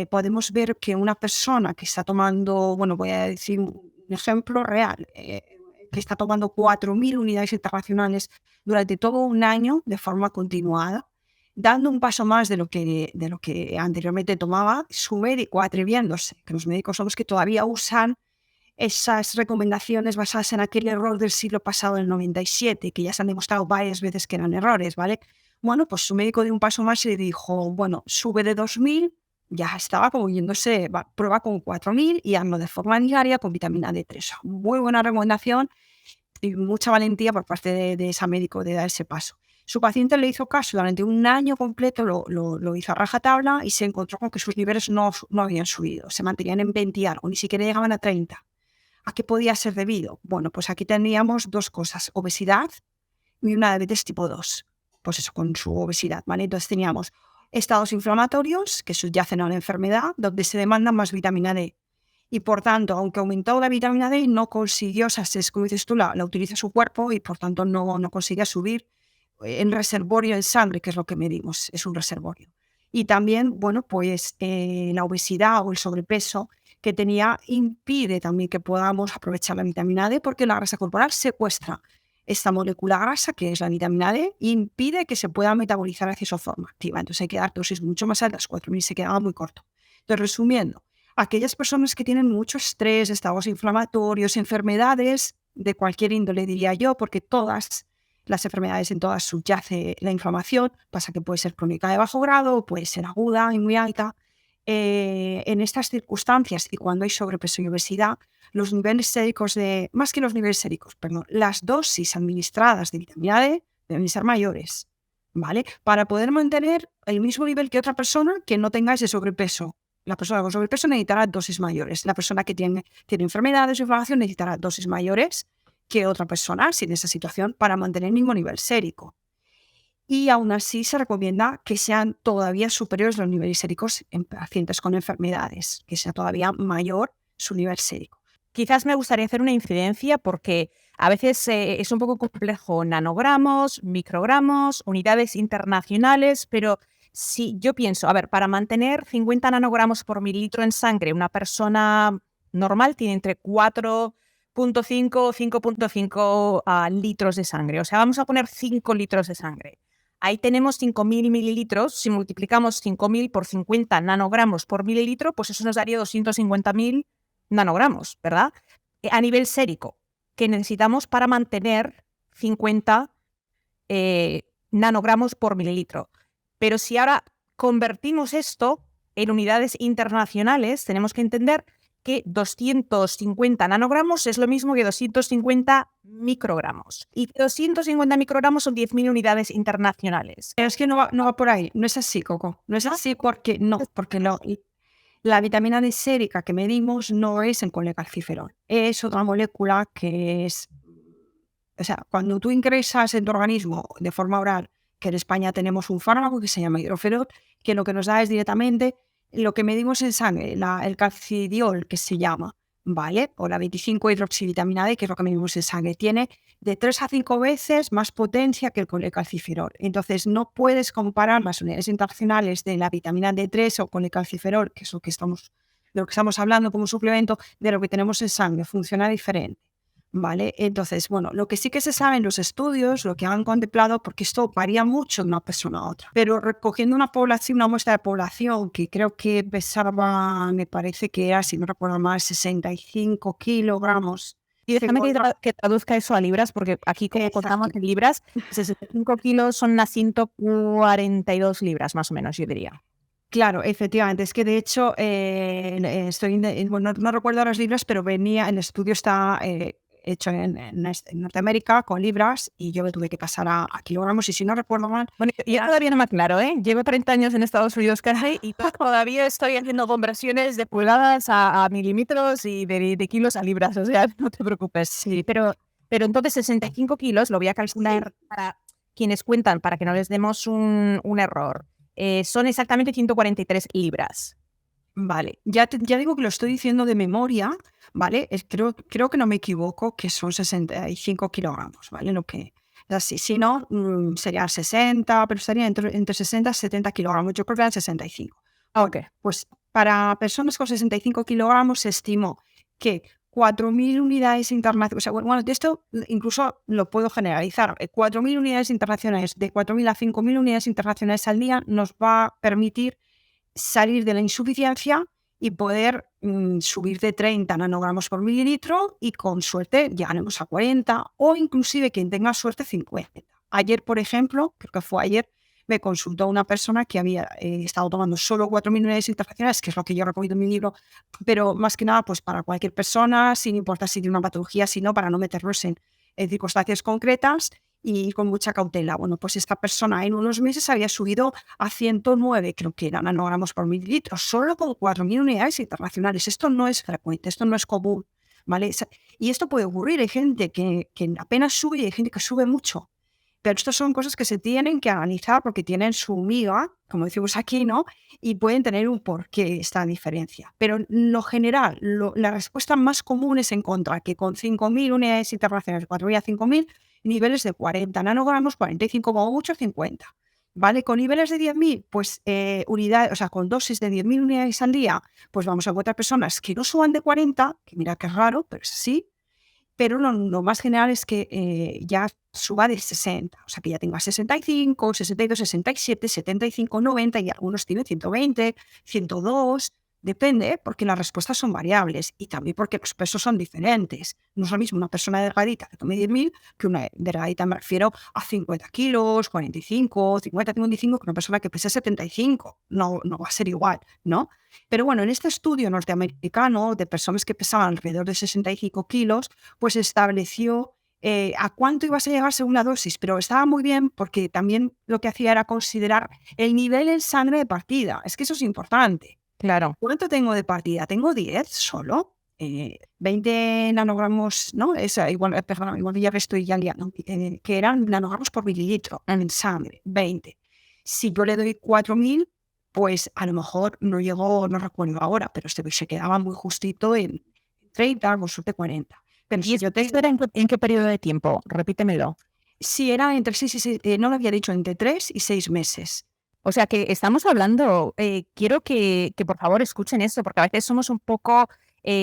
Speaker 2: podemos ver que una persona que está tomando, bueno, voy a decir un ejemplo real, que está tomando 4.000 unidades internacionales durante todo un año de forma continuada, dando un paso más de lo que anteriormente tomaba, su médico atreviéndose, que los médicos son los que todavía usan esas recomendaciones basadas en aquel error del siglo pasado, del 97, que ya se han demostrado varias veces que eran errores, ¿vale? Bueno, pues su médico dio un paso más y le dijo, bueno, sube de 2.000, ya estaba como yéndose, prueba con 4.000 y hazlo de forma diaria con vitamina D3. Muy buena recomendación y mucha valentía por parte de ese médico de dar ese paso. Su paciente le hizo caso durante un año completo, lo hizo a rajatabla y se encontró con que sus niveles no habían subido, se mantenían en 20 y algo, ni siquiera llegaban a 30. ¿A qué podía ser debido? Bueno, pues aquí teníamos dos cosas, obesidad y una diabetes tipo 2. Pues eso, con su obesidad, ¿vale? Entonces teníamos estados inflamatorios que subyacen a la enfermedad, donde se demanda más vitamina D. Y por tanto, aunque aumentó la vitamina D, no consiguió, o sea, como dices tú, la utiliza su cuerpo y por tanto no consigue subir en reservorio en sangre, que es lo que medimos, es un reservorio. Y también, bueno, pues la obesidad o el sobrepeso que tenía impide también que podamos aprovechar la vitamina D, porque la grasa corporal secuestra esta molécula grasa, que es la vitamina D, e impide que se pueda metabolizar hacia su forma activa. Entonces hay que dar dosis mucho más altas, 4.000 se quedaba muy corto. Entonces, resumiendo, aquellas personas que tienen mucho estrés, estados inflamatorios, enfermedades de cualquier índole, diría yo, porque todas las enfermedades, en todas subyace la inflamación, pasa que puede ser crónica de bajo grado, puede ser aguda y muy alta. En estas circunstancias y cuando hay sobrepeso y obesidad, los niveles séricos más que los niveles séricos, perdón, las dosis administradas de vitamina D deben ser mayores, ¿vale? Para poder mantener el mismo nivel que otra persona que no tenga ese sobrepeso. La persona con sobrepeso necesitará dosis mayores. La persona que tiene enfermedades o inflamación necesitará dosis mayores que otra persona sin esa situación para mantener el mismo nivel sérico. Y aún así se recomienda que sean todavía superiores los niveles séricos en pacientes con enfermedades, que sea todavía mayor su nivel sérico.
Speaker 1: Quizás me gustaría hacer una incidencia porque a veces es un poco complejo, nanogramos, microgramos, unidades internacionales, pero si yo pienso, a ver, para mantener 50 nanogramos por mililitro en sangre, una persona normal tiene entre 4,5 o 5,5 litros de sangre. O sea, vamos a poner 5 litros de sangre. Ahí tenemos 5.000 mililitros. Si multiplicamos 5.000 por 50 nanogramos por mililitro, pues eso nos daría 250.000 nanogramos, ¿verdad? A nivel sérico, que necesitamos para mantener 50 nanogramos por mililitro. Pero si ahora convertimos esto en unidades internacionales, tenemos que entender que 250 nanogramos es lo mismo que 250 microgramos. Y 250 microgramos son 10.000 unidades internacionales.
Speaker 2: Pero es que no va por ahí. No es así, Coco. No es así porque la vitamina D sérica que medimos no es en colecalciferol. Es otra molécula que es... O sea, cuando tú ingresas en tu organismo de forma oral que en España tenemos un fármaco que se llama hidroferol, que lo que nos da es directamente lo que medimos en sangre, el calcidiol, que se llama, ¿vale? O la 25-hidroxivitamina D, que es lo que medimos en sangre. Tiene de 3 a 5 veces más potencia que el calciferol. Entonces, no puedes comparar las unidades internacionales de la vitamina D3 o con el calciferol, que es lo que estamos hablando como suplemento, de lo que tenemos en sangre. Funciona diferente. ¿Vale? Entonces, bueno, lo que sí que se sabe en los estudios, lo que han contemplado, porque esto varía mucho de una persona a otra, pero recogiendo una muestra de población que creo que pesaba, me parece que era, si no recuerdo mal, 65 kilogramos.
Speaker 1: Y déjame que traduzca eso a libras, porque aquí como contamos en libras, 65 kilos son unas 142 libras, más o menos, yo diría.
Speaker 2: Claro, efectivamente. Es que de hecho, no recuerdo las libras, pero el estudio está hecho en Norteamérica con libras y yo me tuve que pasar a kilogramos y si no recuerdo mal...
Speaker 1: Bueno, yo todavía no me aclaro, ¿eh? Llevo 30 años en Estados Unidos casi y todavía estoy haciendo conversiones de pulgadas a milímetros y de kilos a libras, o sea, no te preocupes.
Speaker 2: Sí.
Speaker 1: Pero entonces 65 kilos, lo voy a calcular para quienes cuentan, para que no les demos un error. Son exactamente 143 libras.
Speaker 2: Vale, ya digo que lo estoy diciendo de memoria, ¿vale? Creo que no me equivoco, que son 65 kilogramos, ¿vale? Lo que es así, si no, serían 60, pero estaría entre 60 y 70 kilogramos, yo creo que eran 65.
Speaker 1: Ok.
Speaker 2: Pues para personas con 65 kilogramos se estimó que 4.000 unidades internacionales, o sea, bueno, de esto incluso lo puedo generalizar, 4.000 unidades internacionales, de 4.000 a 5.000 unidades internacionales al día nos va a permitir salir de la insuficiencia y poder subir de 30 nanogramos por mililitro y con suerte llegaremos a 40 o inclusive quien tenga suerte 50. Ayer, por ejemplo, creo que fue ayer, me consultó una persona que había estado tomando solo 4.000 unidades internacionales, que es lo que yo recomiendo en mi libro, pero más que nada pues para cualquier persona, sin importar si tiene una patología, sino para no meternos en circunstancias concretas y con mucha cautela. Bueno, pues esta persona en unos meses había subido a 109, creo que eran nanogramos por mililitro, solo con 4.000 unidades internacionales. Esto no es frecuente, esto no es común, ¿vale? Y esto puede ocurrir, hay gente que apenas sube y hay gente que sube mucho. Pero estas son cosas que se tienen que analizar porque tienen su miga, como decimos aquí, ¿no? Y pueden tener un porqué esta diferencia. Pero en lo general, la respuesta más común es encontrar que con 5.000 unidades internacionales, 4.000 a 5.000, niveles de 40 nanogramos, 45 como mucho, 50. ¿Vale? Con niveles de 10.000, pues unidades, o sea, con dosis de 10.000 unidades al día, pues vamos a encontrar personas que no suban de 40, que mira que es raro, pero es así. Pero lo más general es que ya suba de 60, o sea, que ya tenga 65, 62, 67, 75, 90 y algunos tienen 120, 102, depende, porque las respuestas son variables y también porque los pesos son diferentes. No es lo mismo una persona delgadita que tome 10.000 que una delgadita, me refiero a 50 kilos, 45, 50, 55, que una persona que pesa 75. No va a ser igual, ¿no? Pero bueno, en este estudio norteamericano de personas que pesaban alrededor de 65 kilos, pues estableció a cuánto ibas a llegar según la dosis, pero estaba muy bien porque también lo que hacía era considerar el nivel en sangre de partida. Es que eso es importante.
Speaker 1: Claro.
Speaker 2: ¿Cuánto tengo de partida? Tengo 10 solo. 20 nanogramos, ¿no? Perdón, igual ya estoy ya liando, que eran nanogramos por mililitro en sangre, 20. Si yo le doy 4.000, pues a lo mejor no llegó, no recuerdo ahora, pero se quedaba muy justito en 30, con suerte 40. Pero
Speaker 1: ¿Y esto era en qué periodo de tiempo? Repítemelo.
Speaker 2: Sí, era entre 6 y 6, no lo había dicho, entre 3 y 6 meses.
Speaker 1: O sea, que estamos hablando, quiero que por favor escuchen esto, porque a veces somos un poco,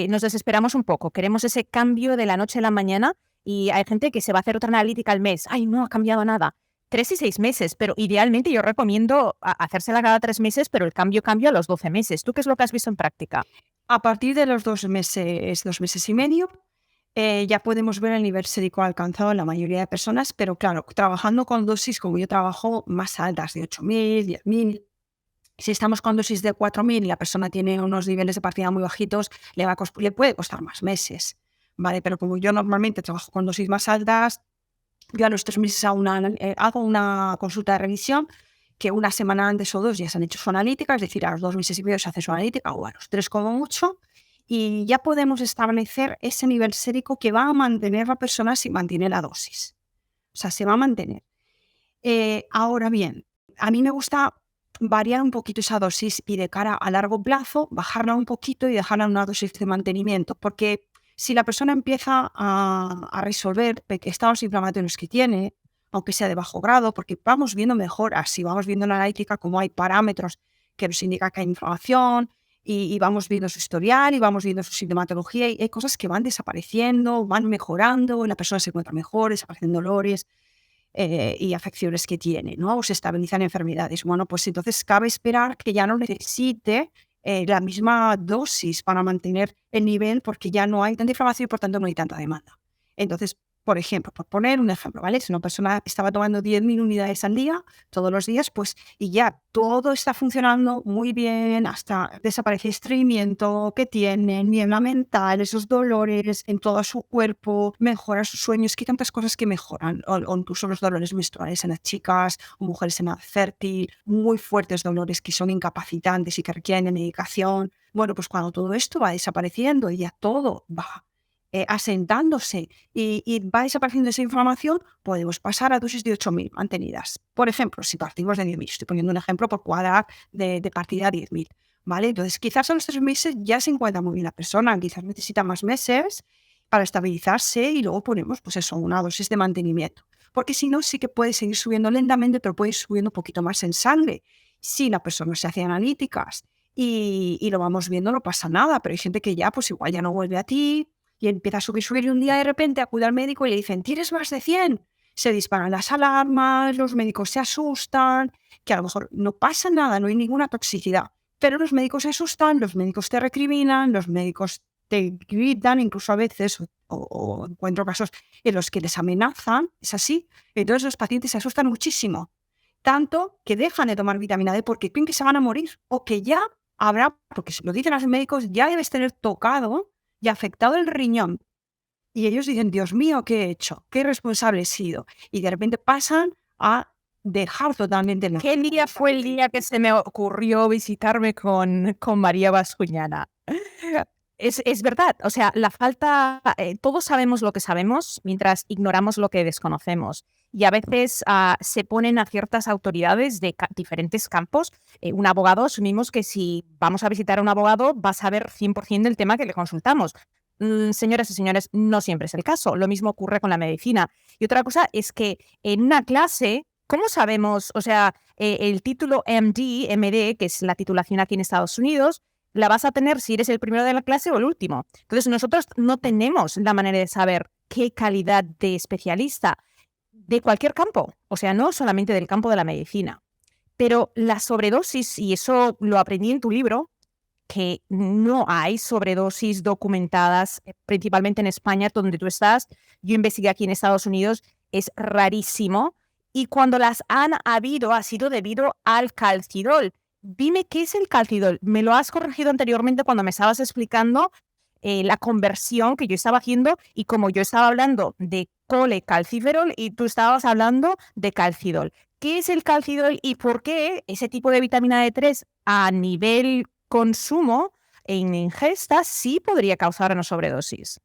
Speaker 1: nos desesperamos un poco, queremos ese cambio de la noche a la mañana y hay gente que se va a hacer otra analítica al mes. Ay, no ha cambiado nada. 3 y 6 meses, pero idealmente yo recomiendo hacérsela cada 3 meses, pero el cambio a los 12 meses. ¿Tú qué es lo que has visto en práctica?
Speaker 2: A partir de los 2 meses y medio, ya podemos ver el nivel sérico alcanzado en la mayoría de personas, pero claro, trabajando con dosis como yo trabajo más altas, de 8.000, 10.000. Si estamos con dosis de 4.000 y la persona tiene unos niveles de partida muy bajitos, le puede costar más meses, ¿vale? Pero como yo normalmente trabajo con dosis más altas, yo a los 3 meses hago una consulta de revisión que una semana antes o 2 ya se han hecho su analítica, es decir, a los 2 meses y medio se hace su analítica o a los 3 como mucho, y ya podemos establecer ese nivel sérico que va a mantener la persona si mantiene la dosis. O sea, se va a mantener. Ahora bien, a mí me gusta variar un poquito esa dosis y de cara a largo plazo bajarla un poquito y dejarla en una dosis de mantenimiento, porque si la persona empieza a resolver estados inflamatorios que tiene, aunque sea de bajo grado, porque vamos viendo mejoras, si vamos viendo en la analítica cómo hay parámetros que nos indican que hay inflamación y vamos viendo su historial y vamos viendo su sintomatología y hay cosas que van desapareciendo, van mejorando, la persona se encuentra mejor, desaparecen dolores y afecciones que tiene, ¿no? O se estabilizan enfermedades. Bueno, pues entonces cabe esperar que ya no necesite la misma dosis para mantener el nivel porque ya no hay tanta inflamación y por tanto no hay tanta demanda. Entonces, por ejemplo, por poner un ejemplo, ¿vale? Si una persona estaba tomando 10.000 unidades al día, todos los días, pues, y ya todo está funcionando muy bien, hasta desaparece el estreñimiento que tienen, niebla mental, esos dolores en todo su cuerpo, mejora sus sueños, que hay tantas cosas que mejoran, o incluso los dolores menstruales en las chicas, o mujeres en edad fértil, muy fuertes dolores que son incapacitantes y que requieren de medicación. Bueno, pues cuando todo esto va desapareciendo y ya todo va asentándose y va desapareciendo esa inflamación, podemos pasar a dosis de 8.000 mantenidas. Por ejemplo, si partimos de 10.000, estoy poniendo un ejemplo por cuadrar de partida a 10.000, ¿vale? Entonces, quizás a los 3 meses ya se encuentra muy bien la persona, quizás necesita más meses para estabilizarse y luego ponemos, pues eso, una dosis de mantenimiento. Porque si no, sí que puede seguir subiendo lentamente, pero puede ir subiendo un poquito más en sangre. Si la persona se hace analíticas y lo vamos viendo, no pasa nada, pero hay gente que ya, pues igual ya no vuelve a ti, y empieza a subir y un día de repente acude al médico y le dicen, ¿tienes más de 100? Se disparan las alarmas, los médicos se asustan, que a lo mejor no pasa nada, no hay ninguna toxicidad, pero los médicos se asustan, los médicos te recriminan, los médicos te gritan, incluso a veces, o encuentro casos en los que les amenazan, es así, entonces los pacientes se asustan muchísimo, tanto que dejan de tomar vitamina D porque creen que se van a morir o que ya habrá, porque se lo dicen a los médicos, ya debes tener tocado y afectado el riñón. Y ellos dicen, Dios mío, ¿qué he hecho? ¿Qué irresponsable he sido? Y de repente pasan a dejar totalmente la...
Speaker 1: ¿Qué día fue el día que se me ocurrió visitarme con María Bascuñana? Es verdad, o sea, la falta, todos sabemos lo que sabemos mientras ignoramos lo que desconocemos. Y a veces se ponen a ciertas autoridades de diferentes campos. Un abogado, asumimos que si vamos a visitar a un abogado va a saber 100% del tema que le consultamos. Señoras y señores, no siempre es el caso. Lo mismo ocurre con la medicina. Y otra cosa es que en una clase, ¿cómo sabemos? O sea, el título MD, que es la titulación aquí en Estados Unidos, la vas a tener si eres el primero de la clase o el último. Entonces, nosotros no tenemos la manera de saber qué calidad de especialista de cualquier campo, o sea, no solamente del campo de la medicina. Pero la sobredosis, y eso lo aprendí en tu libro, que no hay sobredosis documentadas, principalmente en España, donde tú estás. Yo investigué aquí en Estados Unidos, es rarísimo. Y cuando las han habido, ha sido debido al calcidol. Dime qué es el calcidol. Me lo has corregido anteriormente cuando me estabas explicando la conversión que yo estaba haciendo y como yo estaba hablando de colecalciferol y tú estabas hablando de calcidol. ¿Qué es el calcidol y por qué ese tipo de vitamina D3 a nivel consumo en ingesta sí podría causar una sobredosis?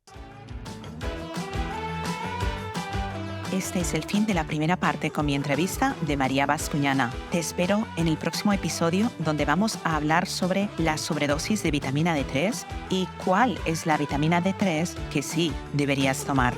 Speaker 3: Este es el fin de la primera parte con mi entrevista de María Bascuñana. Te espero en el próximo episodio donde vamos a hablar sobre la sobredosis de vitamina D3 y cuál es la vitamina D3 que sí deberías tomar.